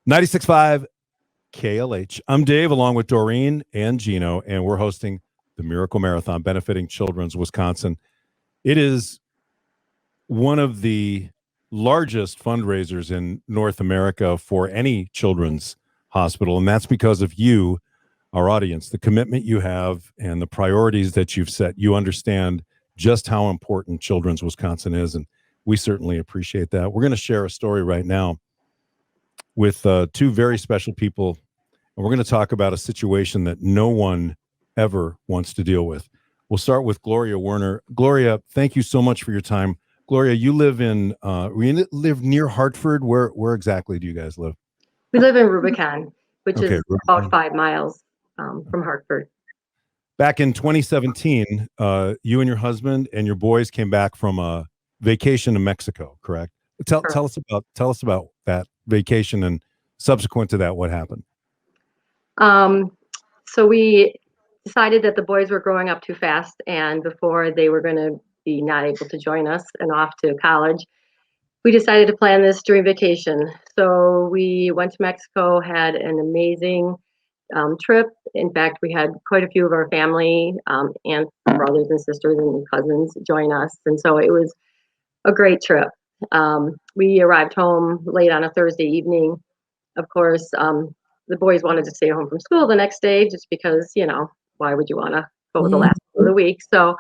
96.5 KLH. I'm Dave, along with Doreen and Gino, and we're hosting the Miracle Marathon benefiting Children's Wisconsin. It is one of the largest fundraisers in North America for any children's hospital, and that's because of you, our audience, the commitment you have and the priorities that you've set. You understand just how important Children's Wisconsin is, and we certainly appreciate that. We're going to share a story right now with two very special people, and we're going to talk about a situation that no one ever wants to deal with. We'll start with Gloria Werner. Gloria, thank you so much for your time. Gloria, you live near Hartford. Where exactly do you guys live? We live in Rubicon, which is about 5 miles from Hartford. Back in 2017, you and your husband and your boys came back from a vacation in Mexico, correct? Tell us about that vacation, and subsequent to that, what happened? So we decided that the boys were growing up too fast, and before they were going to be not able to join us and off to college, we decided to plan this during vacation. So we went to Mexico, had an amazing trip. In fact, we had quite a few of our family, aunts, brothers and sisters and cousins join us. And so it was a great trip. We arrived home late on a Thursday evening. Of course, the boys wanted to stay home from school the next day just because, why would you want to go the last of the week? So,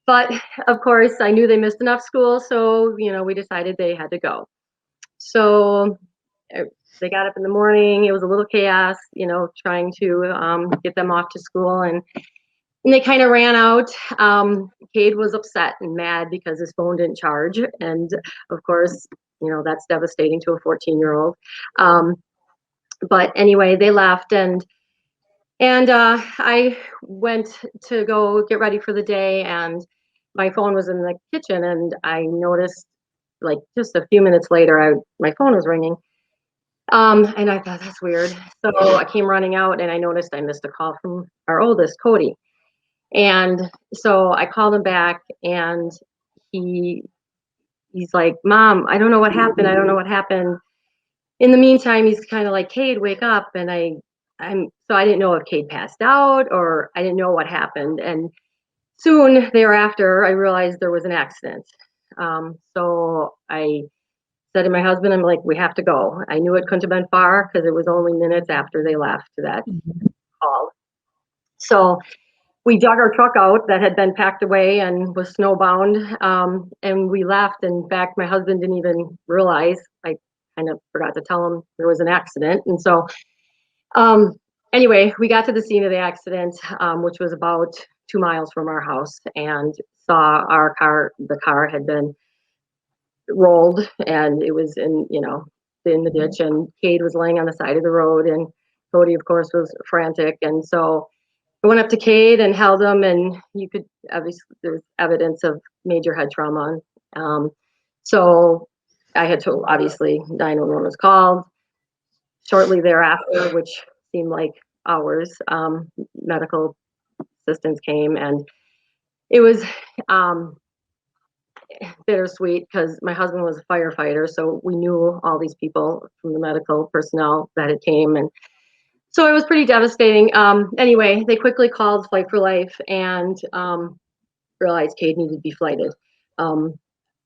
but of course, I knew they missed enough school. So, we decided they had to go. So they got up in the morning. It was a little chaos, trying to get them off to school. And they kind of ran out. Cade was upset and mad because his phone didn't charge. And of course, that's devastating to a 14-year-old. But anyway, they left, and I went to go get ready for the day, and my phone was in the kitchen, and I noticed, like, just a few minutes later, my phone was ringing. And I thought, that's weird. So I came running out, and I noticed I missed a call from our oldest, Cody. And so I called him back, and he's like, Mom, I don't know what happened. I don't know what happened. In the meantime, he's kind of like, Cade, wake up. And so I didn't know if Cade passed out or I didn't know what happened. And soon thereafter, I realized there was an accident. So I said to my husband, I'm like, we have to go. I knew it couldn't have been far because it was only minutes after they left that call. So we dug our truck out that had been packed away and was snowbound, and we left. In fact, my husband didn't even realize. I kind of forgot to tell him there was an accident. And so anyway, we got to the scene of the accident, which was about 2 miles from our house, and saw the car had been rolled, and it was in the ditch, and Cade was laying on the side of the road, and Cody, of course, was frantic. And so I went up to Cade and held him, and you could obviously, there was evidence of major head trauma. So I had told, obviously, 911 was called. Shortly thereafter, which seemed like hours, medical assistance came, and it was bittersweet because my husband was a firefighter, so we knew all these people from the medical personnel that had came, and so it was pretty devastating. Anyway, they quickly called Flight for Life and realized Cade needed to be flighted.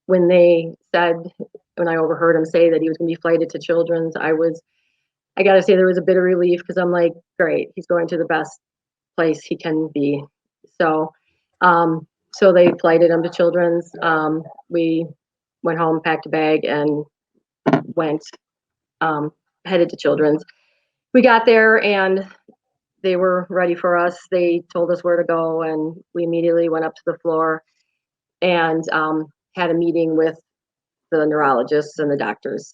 When I overheard him say that he was going to be flighted to Children's, I got to say there was a bit of relief because I'm like, great, he's going to the best place he can be. So they flighted him to Children's. We went home, packed a bag, and headed to Children's. We got there, and they were ready for us. They told us where to go, and we immediately went up to the floor and had a meeting with the neurologists and the doctors.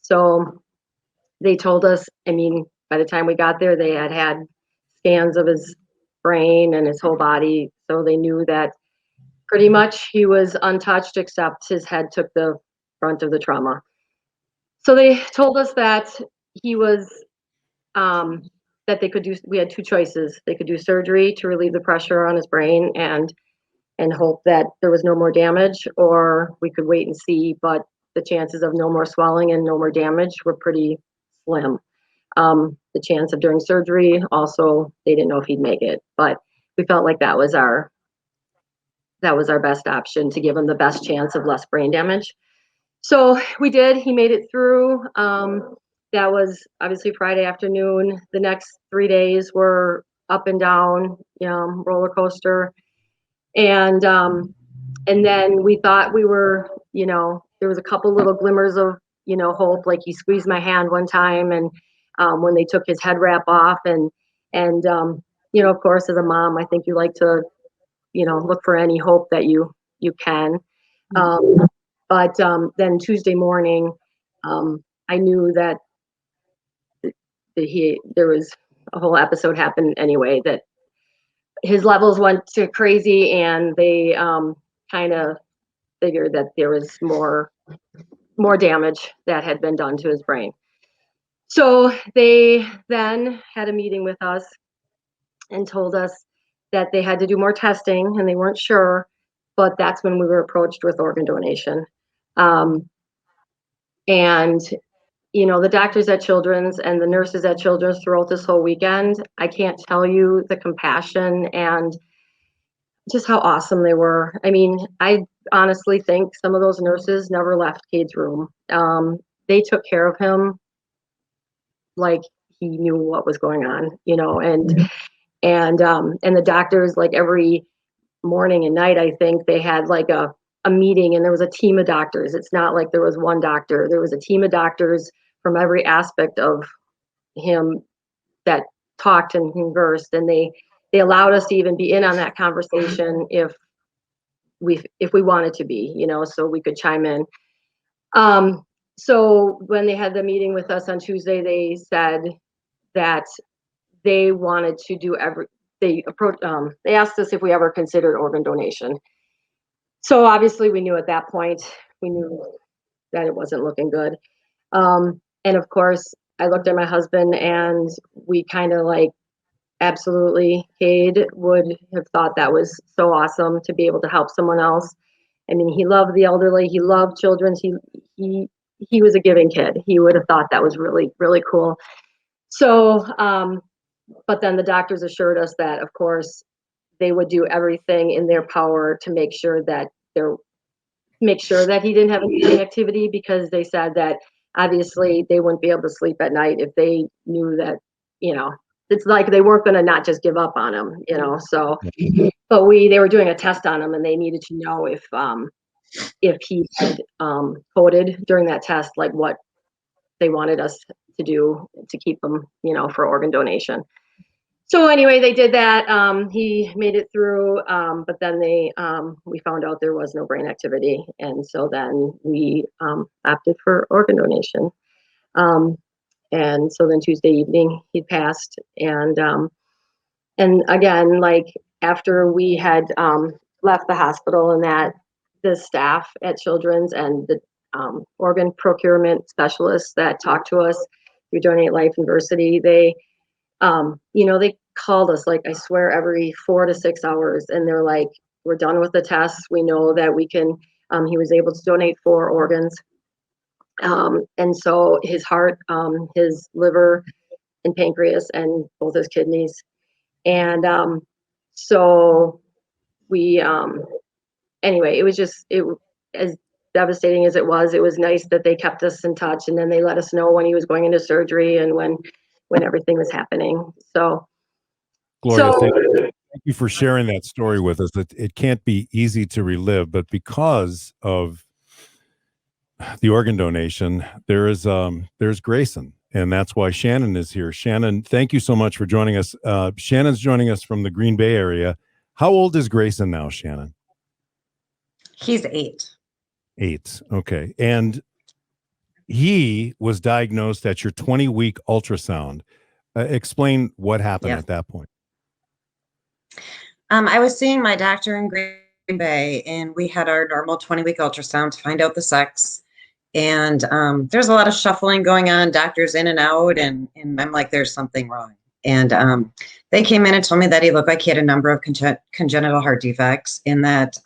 So they told us, by the time we got there, they had scans of his brain and his whole body. So they knew that pretty much he was untouched, except his head took the brunt of the trauma. So they told us that he was, that they could do, we had two choices. They could do surgery to relieve the pressure on his brain and hope that there was no more damage, or we could wait and see, but the chances of no more swelling and no more damage were pretty slim. The chance of during surgery, also, they didn't know if he'd make it, but we felt like that was our best option to give him the best chance of less brain damage. So we did. He made it through. That was obviously Friday afternoon. The next 3 days were up and down, roller coaster. And then we thought we were, there was a couple little glimmers of, hope. Like he squeezed my hand one time, and when they took his head wrap off, and of course, as a mom, I think you like to, look for any hope that you can. But then Tuesday morning, I knew that there was a whole episode happened anyway, that his levels went to crazy, and they kind of figured that there was more damage that had been done to his brain. So they then had a meeting with us and told us that they had to do more testing, and they weren't sure, but that's when we were approached with organ donation. And the doctors at Children's and the nurses at Children's throughout this whole weekend, I can't tell you the compassion and just how awesome they were. I mean, I honestly think some of those nurses never left Cade's room. They took care of him like he knew what was going on, and the doctors, like every morning and night, I think they had like a meeting, and there was a team of doctors. It's not like there was one doctor. There was a team of doctors from every aspect of him that talked and conversed, and they allowed us to even be in on that conversation if we wanted to be, so we could chime in. So when they had the meeting with us on Tuesday, they said that they wanted to do they asked us if we ever considered organ donation. So obviously we knew at that point, we knew that it wasn't looking good. And of course, I looked at my husband, and we kind of like, absolutely, Cade would have thought that was so awesome to be able to help someone else. I mean, he loved the elderly, he loved children, he was a giving kid. He would have thought that was really, really cool. So, but then the doctors assured us that, of course, they would do everything in their power to make sure that he didn't have any activity, because they said that obviously they wouldn't be able to sleep at night if they knew that, it's like they weren't going to not just give up on him, so, but they were doing a test on him, and they needed to know if he had coded during that test, like what they wanted us to do to keep him, for organ donation. So anyway, they did that. He made it through, but then we found out there was no brain activity, and so then we opted for organ donation. And so then Tuesday evening he passed, and again, like after we had left the hospital, and that the staff at Children's and the organ procurement specialists that talked to us through Donate Life University, they called us, like, I swear, every 4 to 6 hours, and they're like, we're done with the tests. We know that we can, he was able to donate 4 organs. And so his heart, his liver and pancreas, and both his kidneys. And so we, anyway, it was as devastating as it was nice that they kept us in touch, and then they let us know when he was going into surgery and when everything was happening. So, Gloria, thank you for sharing that story with us. It can't be easy to relive, but because of the organ donation, there's Grayson, and that's why Shannon is here. Shannon, thank you so much for joining us. Shannon's joining us from the Green Bay area. How old is Grayson now, Shannon? He's 8. 8. Okay. And he was diagnosed at your 20-week ultrasound. Explain what happened at that point. I was seeing my doctor in Green Bay, and we had our normal 20-week ultrasound to find out the sex. And there's a lot of shuffling going on, doctors in and out, and I'm like, there's something wrong. And they came in and told me that he looked like he had a number of congenital heart defects, and that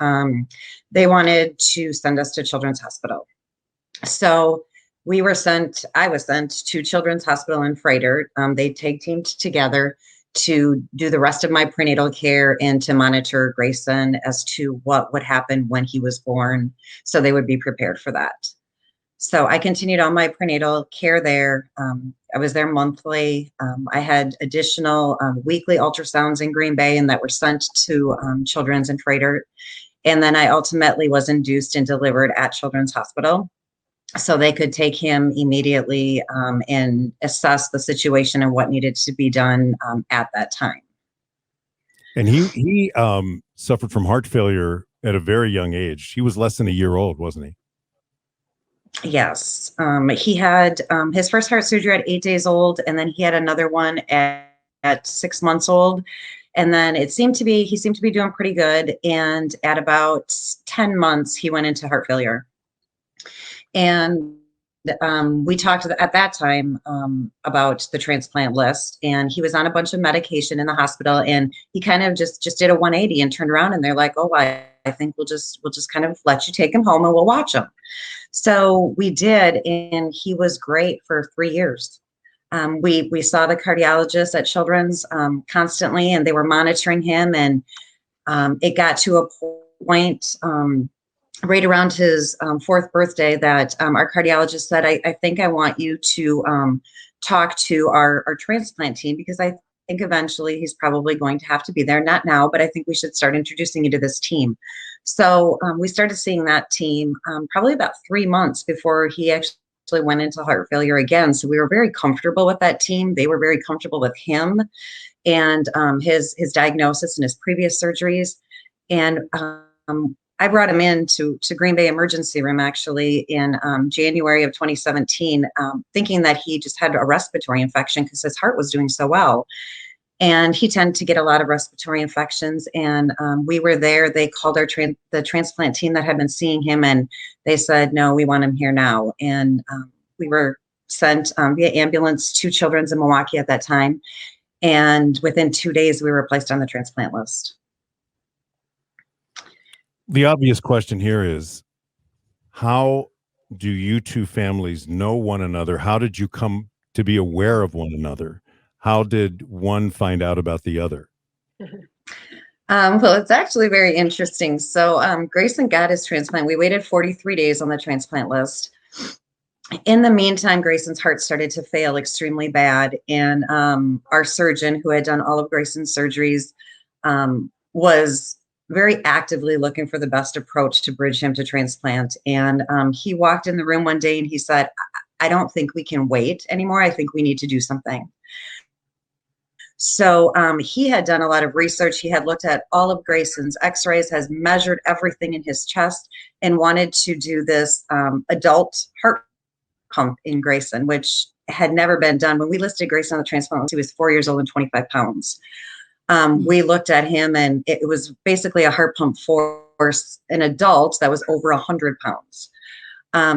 they wanted to send us to Children's Hospital. So I was sent to Children's Hospital in Freighter. They tag teamed together to do the rest of my prenatal care and to monitor Grayson as to what would happen when he was born, so they would be prepared for that. So I continued on my prenatal care there. I was there monthly. I had additional weekly ultrasounds in Green Bay and that were sent to Children's in Freighter. And then I ultimately was induced and delivered at Children's Hospital, so they could take him immediately and assess the situation and what needed to be done at that time. And he suffered from heart failure at a very young age. He was less than a year old, wasn't he? Yes. He had his first heart surgery at 8 days old, and then he had another one at 6 months old. And then he seemed to be doing pretty good. And at about 10 months, he went into heart failure. And we talked at that time about the transplant list, and he was on a bunch of medication in the hospital, and he kind of just did a 180 and turned around, and they're like, "Oh, I think we'll just kind of let you take him home and we'll watch him." So we did, and he was great for 3 years. We saw the cardiologist at Children's constantly, and they were monitoring him, and it got to a point right around his 4th birthday that our cardiologist said, I think I want you to talk to our transplant team, because I think eventually he's probably going to have to be there. Not now, but I think we should start introducing you to this team. So we started seeing that team probably about 3 months before he actually went into heart failure again. So we were very comfortable with that team. They were very comfortable with him and his diagnosis and his previous surgeries. And I brought him in to Green Bay emergency room actually in January of 2017, thinking that he just had a respiratory infection because his heart was doing so well. And he tended to get a lot of respiratory infections. And we were there. They called the transplant team that had been seeing him, and they said, "No, we want him here now." And we were sent via ambulance to Children's in Milwaukee at that time. And within 2 days, we were placed on the transplant list. The obvious question here is, how do you two families know one another? How did you come to be aware of one another? How did one find out about the other? Well, it's actually very interesting. So Grayson got his transplant. We waited 43 days on the transplant list. In the meantime, Grayson's heart started to fail extremely bad. And our surgeon, who had done all of Grayson's surgeries, was very actively looking for the best approach to bridge him to transplant. And he walked in the room one day and he said, "I don't think we can wait anymore. I think we need to do something." So he had done a lot of research. He had looked at all of Grayson's x-rays, has measured everything in his chest, and wanted to do this adult heart pump in Grayson, which had never been done. When we listed Grayson on the transplant list, he was 4 years old and 25 pounds. We looked at him, and it was basically a heart pump for an adult that was over 100 pounds.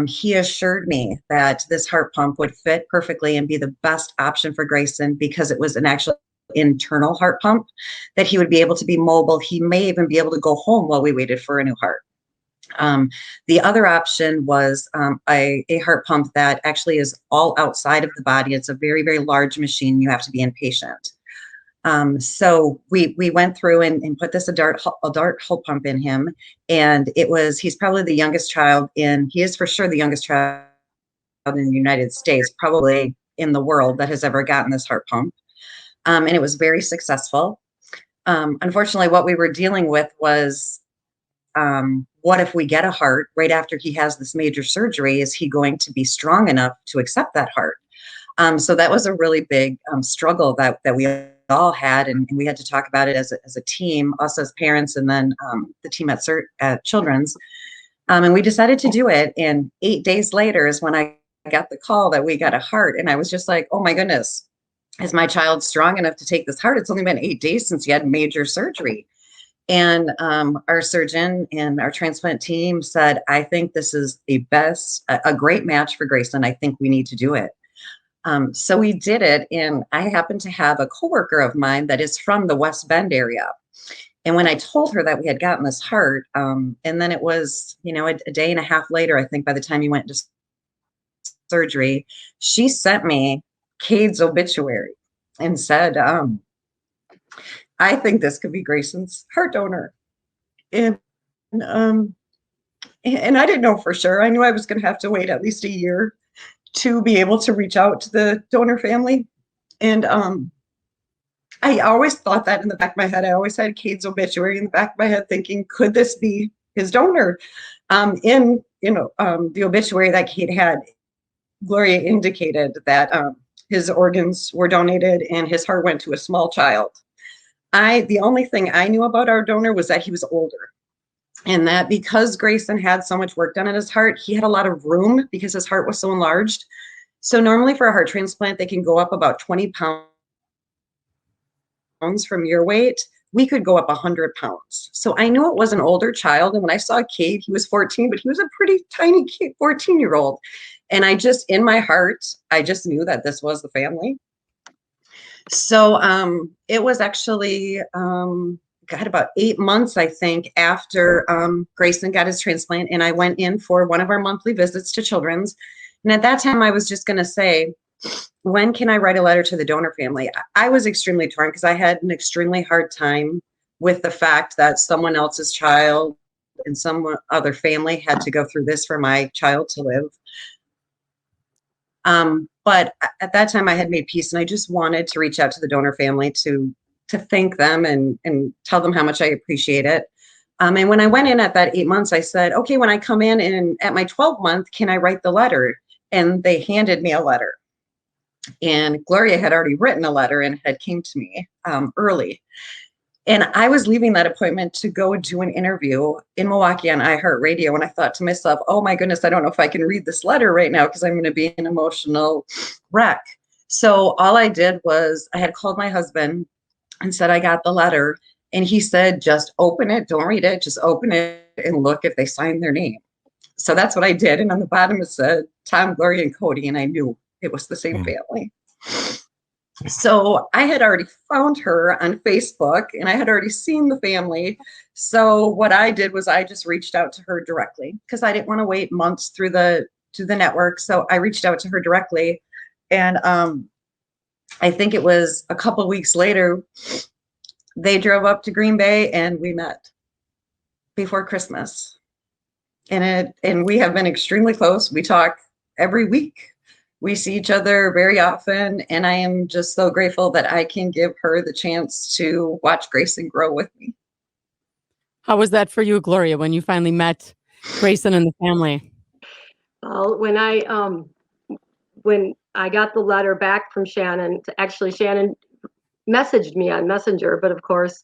He assured me that this heart pump would fit perfectly and be the best option for Grayson because it was an actual internal heart pump, that he would be able to be mobile. He may even be able to go home while we waited for a new heart. The other option was a heart pump that actually is all outside of the body. It's a very, very large machine. You have to be inpatient. So we went through and put this adult heart pump in him. And he's probably the youngest child he is for sure the youngest child in the United States, probably in the world, that has ever gotten this heart pump. And it was very successful. Unfortunately, what we were dealing with was, what if we get a heart right after he has this major surgery? Is he going to be strong enough to accept that heart? So that was a really big struggle that we all had, and we had to talk about it as a team, us as parents, and then the team at Children's. And we decided to do it. And 8 days later is when I got the call that we got a heart. And I was just like, "Oh my goodness, is my child strong enough to take this heart? It's only been 8 days since he had major surgery." And our surgeon and our transplant team said, "I think this is a great match for Grayson. I think we need to do it." So we did it. And I happen to have a coworker of mine that is from the West Bend area. And when I told her that we had gotten this heart, and then it was, a day and a half later, I think by the time he went to surgery, she sent me Cade's obituary and said, I think this could be Grayson's heart donor. And and I didn't know for sure. I knew I was going to have to wait at least a year to be able to reach out to the donor family. And I always thought that in the back of my head. I always had Cade's obituary in the back of my head thinking, could this be his donor? In the obituary that Cade had, Gloria indicated that his organs were donated and his heart went to a small child. The only thing I knew about our donor was that he was older, and that because Grayson had so much work done on his heart, he had a lot of room because his heart was so enlarged. So normally for a heart transplant, they can go up about 20 pounds from your weight. We could go up 100 pounds. So I knew it was an older child. And when I saw Cade, he was 14, but he was a pretty tiny 14-year-old. And in my heart, I just knew that this was the family. So it was actually, about 8 months, I think, after Grayson got his transplant. And I went in for one of our monthly visits to Children's. And at that time, I was just going to say, when can I write a letter to the donor family? I was extremely torn because I had an extremely hard time with the fact that someone else's child and some other family had to go through this for my child to live. But at that time I had made peace, and I just wanted to reach out to the donor family to thank them and tell them how much I appreciate it. And when I went in at that 8 months, I said, okay, when I come in and at my 12th month, can I write the letter? And they handed me a letter. And Gloria had already written a letter and had came to me early. And I was leaving that appointment to go do an interview in Milwaukee on iHeartRadio. And I thought to myself, oh my goodness, I don't know if I can read this letter right now because I'm going to be an emotional wreck. So all I did was I had called my husband and said, I got the letter. And he said, just open it. Don't read it. Just open it and look if they signed their name. So that's what I did. And on the bottom it said Tom, Gloria, and Cody. And I knew it was the same family. So I had already found her on Facebook and I had already seen the family. So what I did was I just reached out to her directly because I didn't want to wait months to the network. So I reached out to her directly. And I think it was a couple of weeks later, they drove up to Green Bay and we met before Christmas. And we have been extremely close. We talk every week. We see each other very often, and I am just so grateful that I can give her the chance to watch Grayson grow with me. How was that for you, Gloria, when you finally met Grayson and the family? Well, when I got the letter back from Shannon, Shannon messaged me on Messenger, but of course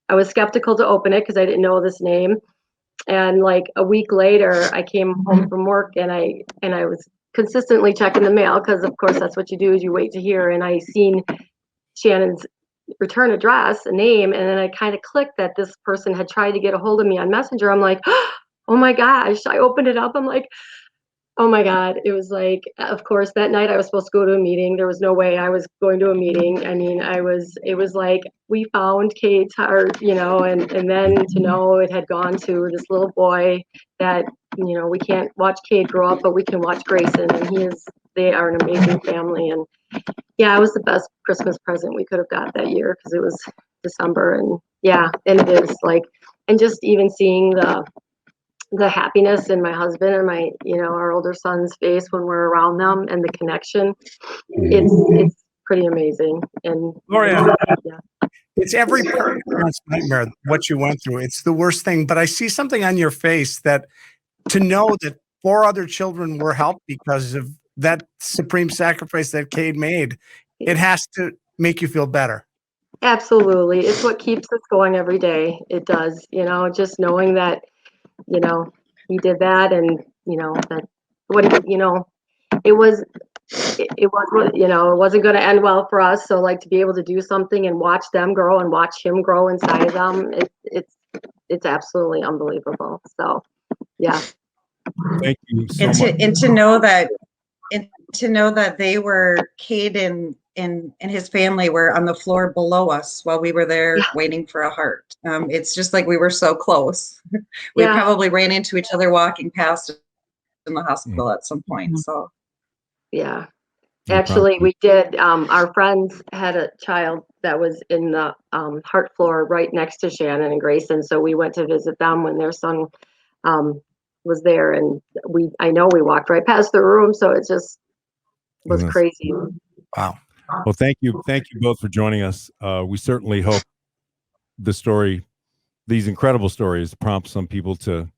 I was skeptical to open it because I didn't know this name. And like a week later, I came home from work and I was consistently checking the mail because of course that's what you do is you wait to hear. And I seen Shannon's return address, a name, and then I kind of clicked that this person had tried to get a hold of me on Messenger. I'm like, oh my gosh. I opened it up. I'm like, oh my God. It was like, of course, that night I was supposed to go to a meeting. There was no way I was going to a meeting. I mean, it was like, we found Cade's heart, and then to know it had gone to this little boy that, we can't watch Cade grow up, but we can watch Grayson, and they are an amazing family. And yeah, it was the best Christmas present we could have got that year because it was December. And yeah, and it is like, and just even seeing the happiness in my husband and my, our older son's face when we're around them and the connection, it's pretty amazing. And Gloria, yeah. it's every parent's nightmare what you went through. It's the worst thing. But I see something on your face that to know that 4 other children were helped because of that supreme sacrifice that Cade made, it has to make you feel better. Absolutely. It's what keeps us going every day. It does, just knowing that, he did that and, that what, it was, it wasn't going to end well for us. So like to be able to do something and watch them grow and watch him grow inside of them, it's absolutely unbelievable. So, yeah. Thank you so much. And to know that they were Cade and his family were on the floor below us while we were there waiting for a heart. It's just like we were so close. We probably ran into each other walking past in the hospital at some point. So Yeah. No Actually, problem. we did. Our friends had a child that was in the heart floor right next to Shannon and Grayson. So we went to visit them when their son was there. And I know we walked right past the room. So it just was Goodness. crazy. Wow. Well, thank you both for joining us. We certainly hope these incredible stories, prompt some people to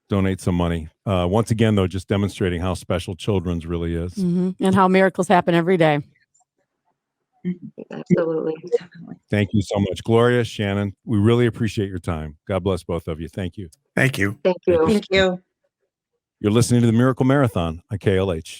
donate some money. Once again, though, just demonstrating how special children's really is. And how miracles happen every day. Absolutely. Thank you so much, Gloria, Shannon. We really appreciate your time. God bless both of you. Thank you. Thank you. Thank you. Thank you. You're listening to the Miracle Marathon on KLH.